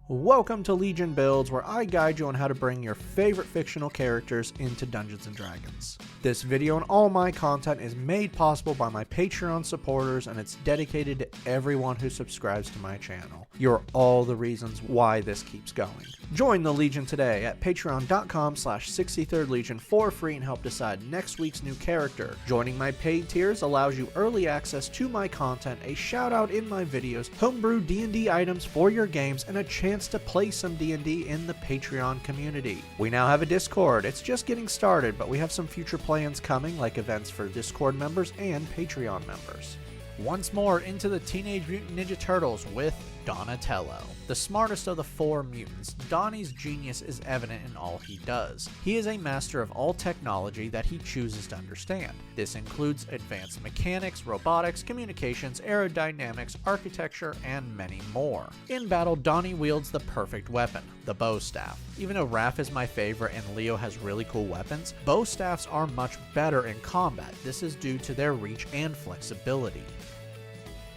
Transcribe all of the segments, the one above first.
Welcome to Legion Builds, where I guide you on how to bring your favorite fictional characters into Dungeons & Dragons. This video and all my content is made possible by my Patreon supporters, and it's dedicated to everyone who subscribes to my channel. You're all the reasons why this keeps going. Join the Legion today at patreon.com/63rdlegion for free and help decide next week's new character. Joining my paid tiers allows you early access to my content, a shout out in my videos, homebrew D&D items for your games, and a chance to play some D&D in the Patreon community. We now have a Discord. It's just getting started, but we have some future plans coming, like events for Discord members and Patreon members. Once more into the Teenage Mutant Ninja Turtles with Donatello. The smartest of the four mutants, Donnie's genius is evident in all he does. He is a master of all technology that he chooses to understand. This includes advanced mechanics, robotics, communications, aerodynamics, architecture, and many more. In battle, Donnie wields the perfect weapon, the bow staff. Even though Raph is my favorite and Leo has really cool weapons, bow staffs are much better in combat. This is due to their reach and flexibility.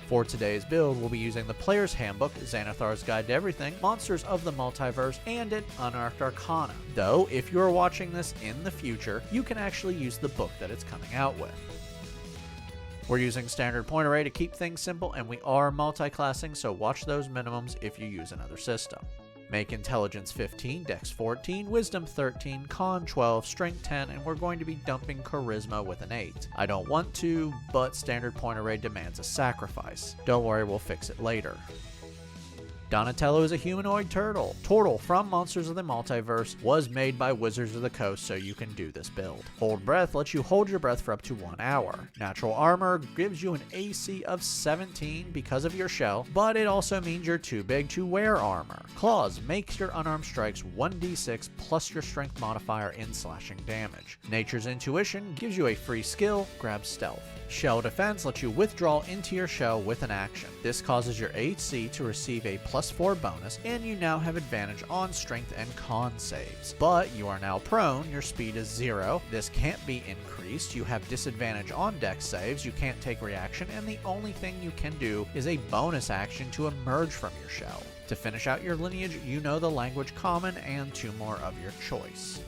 For today's build, we'll be using the Player's Handbook, Xanathar's Guide to Everything, Monsters of the Multiverse, and an Unearthed Arcana. Though, if you're watching this in the future, you can actually use the book that it's coming out with. We're using standard point array to keep things simple, and we are multi-classing, so watch those minimums if you use another system. Make Intelligence 15, Dex 14, Wisdom 13, Con 12, Strength 10, and we're going to be dumping Charisma with an 8. I don't want to, but standard point array demands a sacrifice. Don't worry, we'll fix it later. Donatello is a humanoid turtle. Turtle from Monsters of the Multiverse was made by Wizards of the Coast, so you can do this build. Hold Breath lets you hold your breath for up to 1 hour. Natural Armor gives you an AC of 17 because of your shell, but it also means you're too big to wear armor. Claws makes your unarmed strikes 1d6 plus your strength modifier in slashing damage. Nature's Intuition gives you a free skill, grab Stealth. Shell Defense lets you withdraw into your shell with an action. This causes your AC to receive a +4 bonus, and you now have advantage on strength and con saves. But you are now prone, your speed is 0, this can't be increased, you have disadvantage on dex saves, you can't take reaction, and the only thing you can do is a bonus action to emerge from your shell. To finish out your lineage, you know the language Common and 2 more of your choice.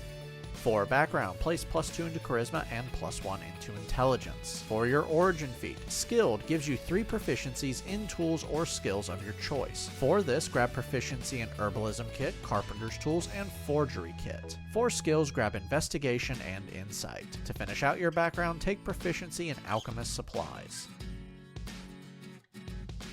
For background, place +2 into Charisma and +1 into Intelligence. For your origin feat, Skilled gives you 3 proficiencies in tools or skills of your choice. For this, grab Proficiency in Herbalism Kit, Carpenter's Tools, and Forgery Kit. For skills, grab Investigation and Insight. To finish out your background, take Proficiency in Alchemist Supplies.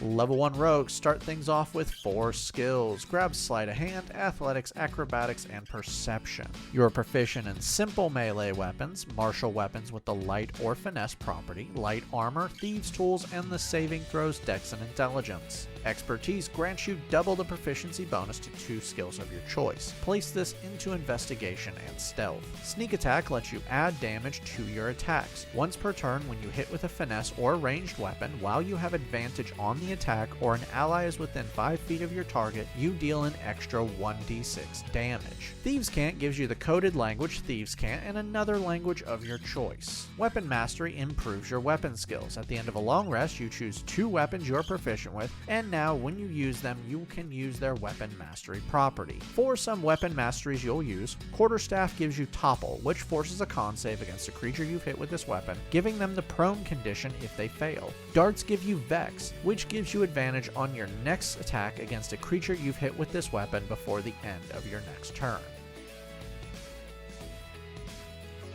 Level 1 Rogues start things off with 4 skills. Grab Sleight of Hand, Athletics, Acrobatics, and Perception. You are proficient in simple melee weapons, martial weapons with the Light or Finesse property, light armor, Thieves' Tools, and the saving throws, Dex, and Intelligence. Expertise grants you double the proficiency bonus to 2 skills of your choice. Place this into Investigation and Stealth. Sneak Attack lets you add damage to your attacks. Once per turn, when you hit with a finesse or ranged weapon, while you have advantage on the attack or an ally is within 5 feet of your target, you deal an extra 1d6 damage. Thieves' Cant gives you the coded language Thieves' Cant and another language of your choice. Weapon Mastery improves your weapon skills. At the end of a long rest, you choose 2 weapons you're proficient with, and now when you use them, you can use their Weapon Mastery property. For some weapon masteries you'll use, Quarterstaff gives you Topple, which forces a con save against a creature you've hit with this weapon, giving them the prone condition if they fail. Darts give you Vex, which gives you advantage on your next attack against a creature you've hit with this weapon before the end of your next turn.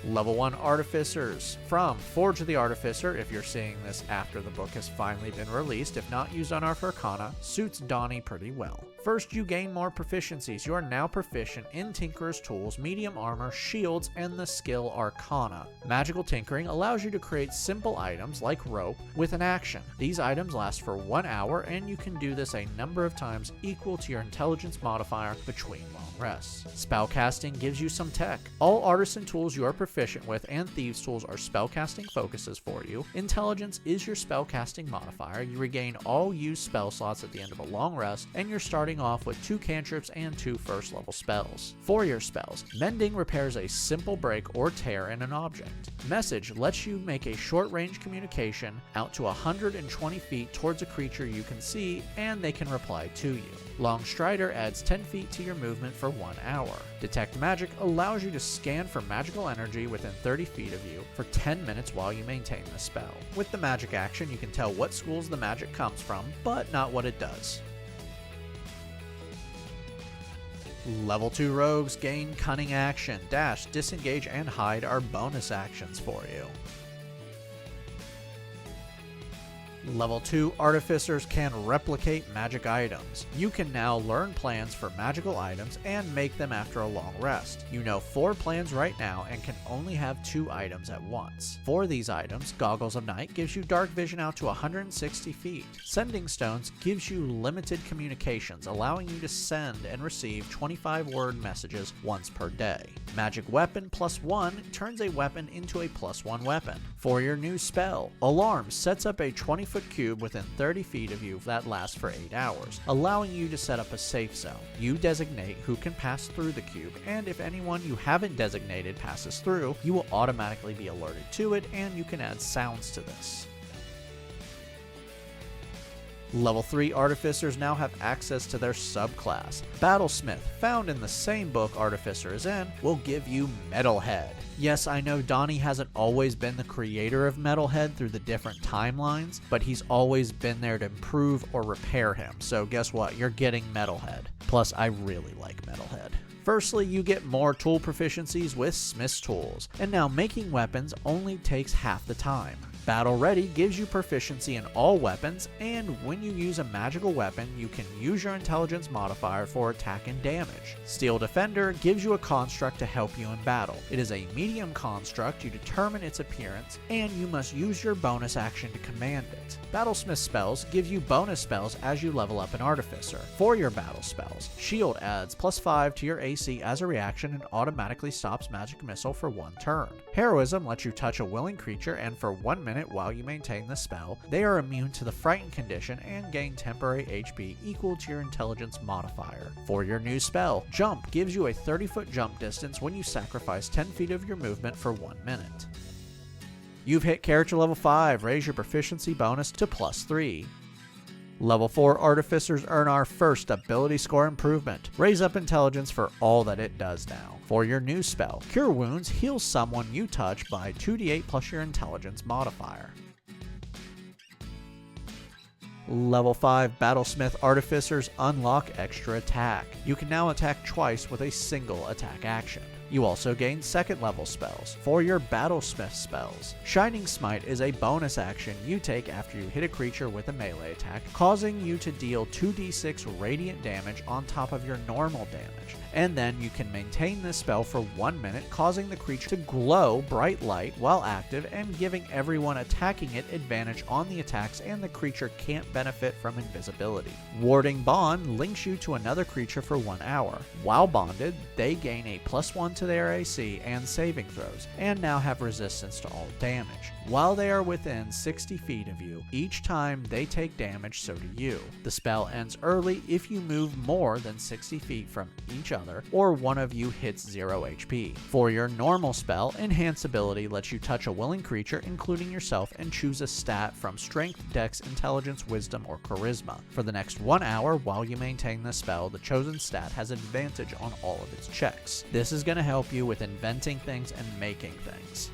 Level 1 Artificers. From Forge of the Artificer, if you're seeing this after the book has finally been released, if not used on Unearthed Arcana, suits Donnie pretty well. First, you gain more proficiencies. You are now proficient in Tinkerer's Tools, Medium Armor, Shields, and the skill Arcana. Magical Tinkering allows you to create simple items like rope with an action. These items last for 1 hour, and you can do this a number of times equal to your intelligence modifier between long rests. Spellcasting gives you some tech. All artisan tools you are proficient with and thieves tools are spellcasting focuses for you. Intelligence is your spellcasting modifier. You regain all used spell slots at the end of a long rest, and you're starting off with 2 cantrips and 2 first level spells. For your spells, Mending repairs a simple break or tear in an object. Message lets you make a short range communication out to 120 feet towards a creature you can see, and they can reply to you. Long Strider adds 10 feet to your movement for 1 hour. Detect Magic allows you to scan for magical energy within 30 feet of you for 10 minutes while you maintain the spell. With the magic action, you can tell what schools the magic comes from, but not what it does. Level 2 rogues gain Cunning Action. Dash, Disengage, and Hide are bonus actions for you. Level 2 Artificers can replicate magic items. You can now learn plans for magical items and make them after a long rest. You know 4 plans right now and can only have 2 items at once. For these items, Goggles of Night gives you dark vision out to 160 feet. Sending Stones gives you limited communications, allowing you to send and receive 25-word messages once per day. Magic Weapon +1 turns a weapon into a +1 weapon. For your new spell, Alarm sets up a 20-foot cube within 30 feet of you that lasts for 8 hours, allowing you to set up a safe zone. You designate who can pass through the cube, and if anyone you haven't designated passes through, you will automatically be alerted to it, and you can add sounds to this. Level 3 Artificers now have access to their subclass. Battlesmith, found in the same book Artificer is in, will give you Metalhead. Yes, I know Donnie hasn't always been the creator of Metalhead through the different timelines, but he's always been there to improve or repair him, so guess what? You're getting Metalhead. Plus, I really like Metalhead. Firstly, you get more tool proficiencies with Smith's tools, and now making weapons only takes half the time. Battle Ready gives you proficiency in all weapons, and when you use a magical weapon, you can use your intelligence modifier for attack and damage. Steel Defender gives you a construct to help you in battle. It is a medium construct, you determine its appearance, and you must use your bonus action to command it. Battlesmith spells give you bonus spells as you level up an Artificer. For your battle spells, Shield adds +5 to your AC as a reaction and automatically stops magic missile for 1 turn. Heroism lets you touch a willing creature, and for 1 minute while you maintain the spell, they are immune to the frightened condition and gain temporary HP equal to your intelligence modifier. For your new spell, Jump gives you a 30-foot jump distance when you sacrifice 10 feet of your movement for 1 minute. You've hit character level 5, raise your proficiency bonus to +3. Level 4 Artificers earn our first ability score improvement. Raise up intelligence for all that it does now. For your new spell, Cure Wounds heals someone you touch by 2d8 plus your intelligence modifier. Level 5 Battlesmith Artificers unlock extra attack. You can now attack twice with a single attack action. You also gain second level spells. For your Battlesmith spells, Shining Smite is a bonus action you take after you hit a creature with a melee attack, causing you to deal 2d6 radiant damage on top of your normal damage. And then you can maintain this spell for 1 minute, causing the creature to glow bright light while active and giving everyone attacking it advantage on the attacks, and the creature can't benefit from invisibility. Warding Bond links you to another creature for 1 hour. While bonded, they gain a +1 to their AC and saving throws, and now have resistance to all damage. While they are within 60 feet of you, each time they take damage, so do you. The spell ends early if you move more than 60 feet from each other, or one of you hits 0 HP. For your normal spell, Enhance ability lets you touch a willing creature, including yourself, and choose a stat from Strength, Dex, Intelligence, Wisdom, or Charisma. For the next 1 hour while you maintain the spell, the chosen stat has advantage on all of its checks. This is going to help you with inventing things and making things.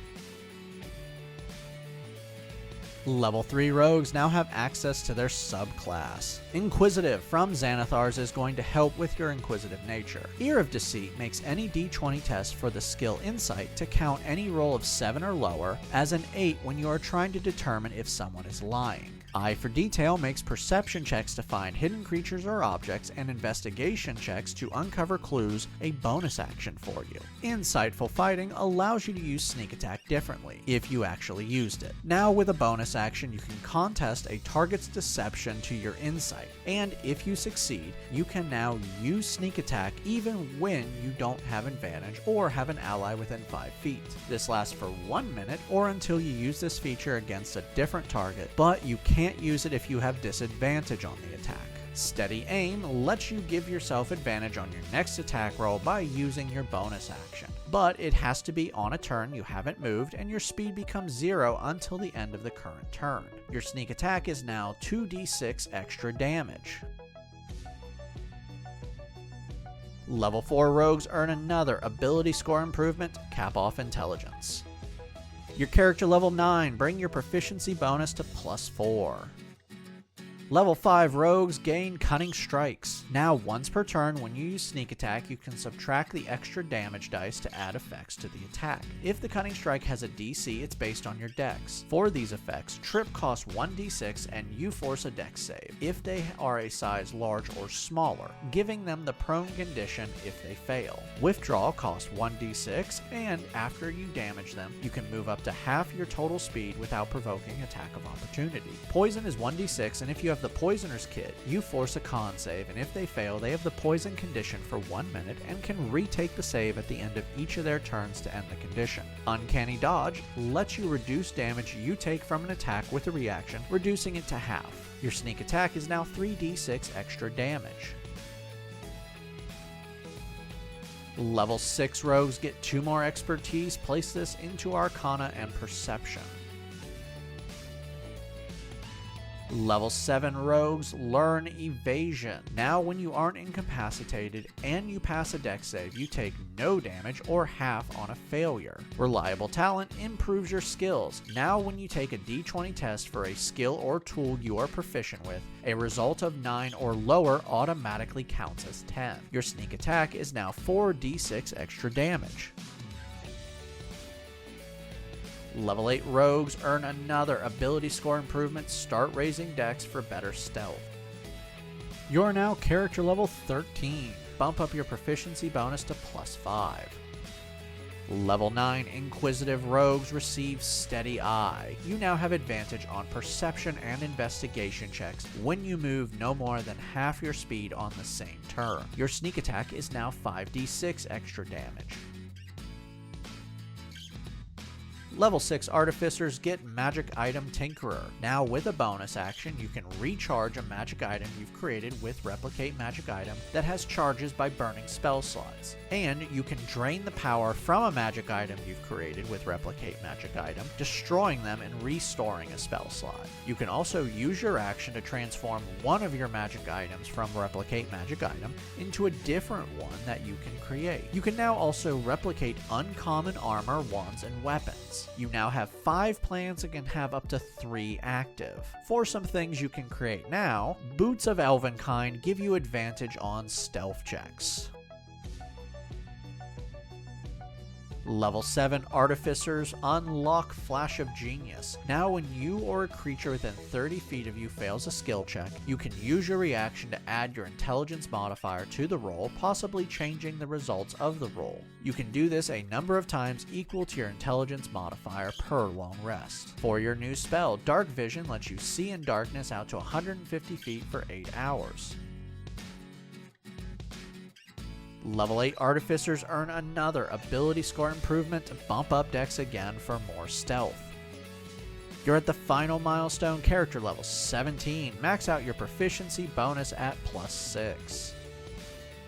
Level 3 rogues now have access to their subclass. Inquisitive from Xanathars is going to help with your inquisitive nature. Ear of Deceit makes any d20 test for the skill Insight to count any roll of 7 or lower as an 8 when you are trying to determine if someone is lying. Eye for Detail makes perception checks to find hidden creatures or objects, and investigation checks to uncover clues a bonus action for you. Insightful Fighting allows you to use sneak attack differently, if you actually used it. Now with a bonus action, you can contest a target's deception to your insight, and if you succeed, you can now use sneak attack even when you don't have advantage or have an ally within 5 feet. This lasts for 1 minute or until you use this feature against a different target, but you can't use it if you have disadvantage on the attack. Steady Aim lets you give yourself advantage on your next attack roll by using your bonus action, but it has to be on a turn you haven't moved, and your speed becomes 0 until the end of the current turn. Your sneak attack is now 2d6 extra damage. Level 4 rogues earn another ability score improvement, cap off intelligence. Your character level 9, bring your proficiency bonus to +4. Level 5 rogues gain cunning strikes. Now once per turn when you use sneak attack, you can subtract the extra damage dice to add effects to the attack. If the cunning strike has a DC, it's based on your dex. For these effects, trip costs 1d6 and you force a dex save if they are a size large or smaller, giving them the prone condition if they fail. Withdrawal costs 1d6, and after you damage them, you can move up to half your total speed without provoking attack of opportunity. Poison is 1d6, and if you have the Poisoner's Kit, you force a con save, and if they fail, they have the poison condition for 1 minute and can retake the save at the end of each of their turns to end the condition. Uncanny Dodge lets you reduce damage you take from an attack with a reaction, reducing it to half. Your sneak attack is now 3d6 extra damage. Level 6 rogues get 2 more expertise. Place this into Arcana and Perception. Level 7 rogues learn Evasion. Now when you aren't incapacitated and you pass a dex save, you take no damage or half on a failure. Reliable Talent improves your skills. Now when you take a d20 test for a skill or tool you are proficient with, a result of 9 or lower automatically counts as 10. Your sneak attack is now 4d6 extra damage. Level 8 rogues earn another ability score improvement, start raising dex for better stealth. You're now character level 13, bump up your proficiency bonus to +5. Level 9 Inquisitive rogues receive Steady Eye. You now have advantage on perception and investigation checks when you move no more than half your speed on the same turn. Your sneak attack is now 5d6 extra damage. Level 6 Artificers get Magic Item Tinkerer. Now with a bonus action, you can recharge a magic item you've created with Replicate Magic Item that has charges by burning spell slots. And you can drain the power from a magic item you've created with Replicate Magic Item, destroying them and restoring a spell slot. You can also use your action to transform one of your magic items from Replicate Magic Item into a different one that you can create. You can now also replicate uncommon armor, wands, and weapons. You now have 5 plans and can have up to 3 active. For some things you can create now, Boots of Elvenkind give you advantage on stealth checks. Level 7 Artificers unlock Flash of Genius. Now when you or a creature within 30 feet of you fails a skill check, you can use your reaction to add your intelligence modifier to the roll, possibly changing the results of the roll. You can do this a number of times equal to your intelligence modifier per long rest. For your new spell, Dark Vision lets you see in darkness out to 150 feet for 8 hours. Level 8 Artificers earn another ability score improvement to bump up dex again for more stealth. You're at the final milestone, character level 17. Max out your proficiency bonus at +6.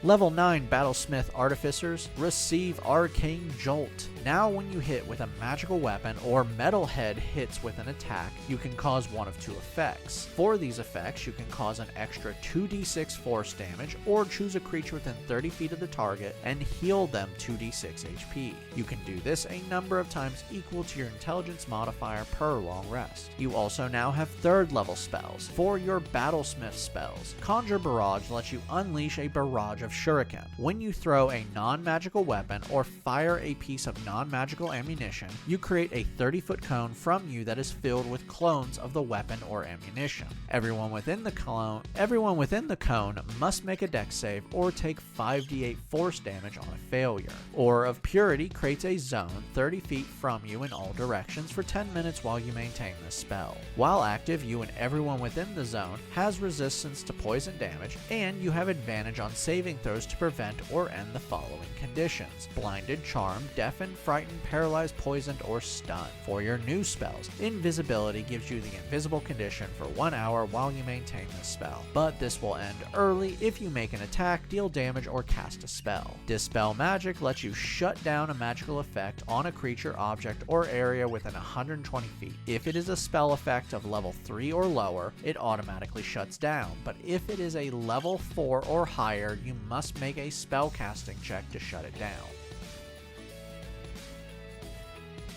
Level 9 Battlesmith Artificers receive Arcane Jolt. Now when you hit with a magical weapon or Metalhead hits with an attack, you can cause one of 2 effects. For these effects, you can cause an extra 2d6 force damage or choose a creature within 30 feet of the target and heal them 2d6 HP. You can do this a number of times equal to your intelligence modifier per long rest. You also now have 3rd level spells. For your Battlesmith spells, Conjure Barrage lets you unleash a barrage of shuriken. When you throw a non-magical weapon or fire a piece of non-magical ammunition, you create a 30-foot cone from you that is filled with clones of the weapon or ammunition. Everyone within the cone must make a dex save or take 5d8 force damage on a failure. Aura of Purity creates a zone 30 feet from you in all directions for 10 minutes while you maintain this spell. While active, you and everyone within the zone has resistance to poison damage, and you have advantage on saving throws to prevent or end the following conditions: blinded, charmed, deafened, frightened, paralyzed, poisoned, or stunned. For your new spells, Invisibility gives you the invisible condition for 1 hour while you maintain this spell, but this will end early if you make an attack, deal damage, or cast a spell. Dispel Magic lets you shut down a magical effect on a creature, object, or area within 120 feet. If it is a spell effect of level 3 or lower, it automatically shuts down, but if it is a level 4 or higher, you must make a spellcasting check to shut it down.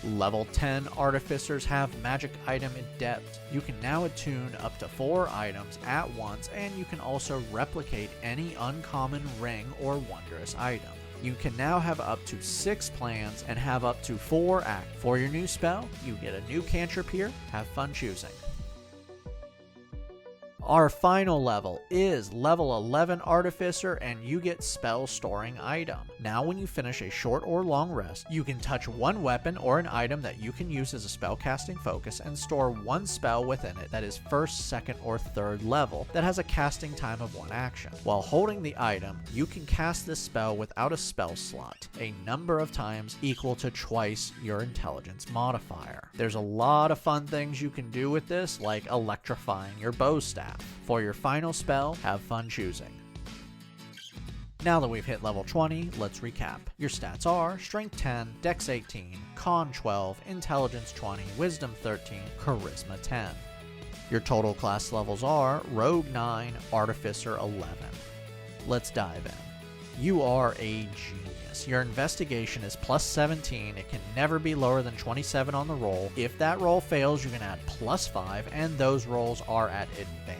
Level 10 Artificers have Magic Item Adept. You can now attune up to 4 items at once, and you can also replicate any uncommon ring or wondrous item. You can now have up to 6 plans and have up to 4 acts. For your new spell, you get a new cantrip here. Have fun choosing. Our final level is level 11 Artificer, and you get spell storing item. Now when you finish a short or long rest, you can touch one weapon or an item that you can use as a spellcasting focus and store one spell within it that is first, second, or third level that has a casting time of 1 action. While holding the item, you can cast this spell without a spell slot, a number of times equal to twice your intelligence modifier. There's a lot of fun things you can do with this, like electrifying your bow staff. For your final spell, have fun choosing. Now that we've hit level 20, let's recap. Your stats are Strength 10, Dex 18, Con 12, Intelligence 20, Wisdom 13, Charisma 10. Your total class levels are Rogue 9, Artificer 11. Let's dive in. You are a genius. Your investigation is plus 17. It can never be lower than 27 on the roll. If that roll fails, you can add plus 5, and those rolls are at advantage.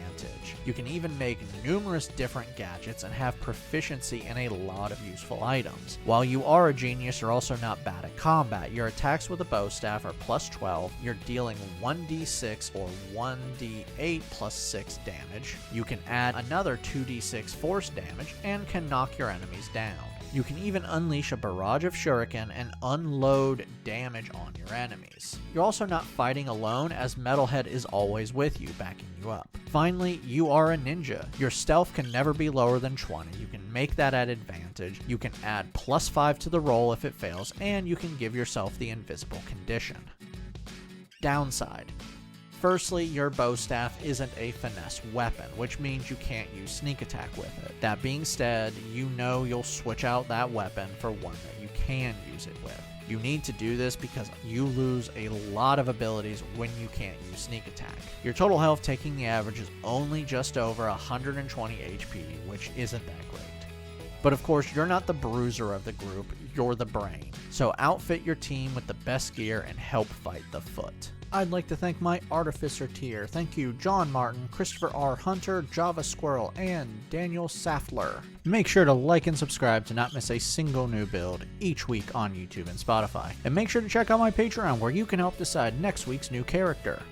You can even make numerous different gadgets and have proficiency in a lot of useful items. While you are a genius, you're also not bad at combat. Your attacks with a bow staff are plus 12. You're dealing 1d6 or 1d8 plus 6 damage. You can add another 2d6 force damage and can knock your enemies down. You can even unleash a barrage of shuriken and unload damage on your enemies. You're also not fighting alone, as Metalhead is always with you, backing you up. Finally, you are a ninja. Your stealth can never be lower than 20. You can make that at advantage. You can add plus 5 to the roll if it fails, and you can give yourself the invisible condition. Downside. Firstly, your bow staff isn't a finesse weapon, which means you can't use sneak attack with it. That being said, you know you'll switch out that weapon for one that you can use it with. You need to do this because you lose a lot of abilities when you can't use sneak attack. Your total health taking the average is only just over 120 HP, which isn't that great. But of course, you're not the bruiser of the group, you're the brain. So outfit your team with the best gear and help fight the foot. I'd like to thank my Artificer tier. Thank you, John Martin, Christopher R. Hunter, Java Squirrel, and Daniel Saffler. Make sure to like and subscribe to not miss a single new build each week on YouTube and Spotify. And make sure to check out my Patreon, where you can help decide next week's new character.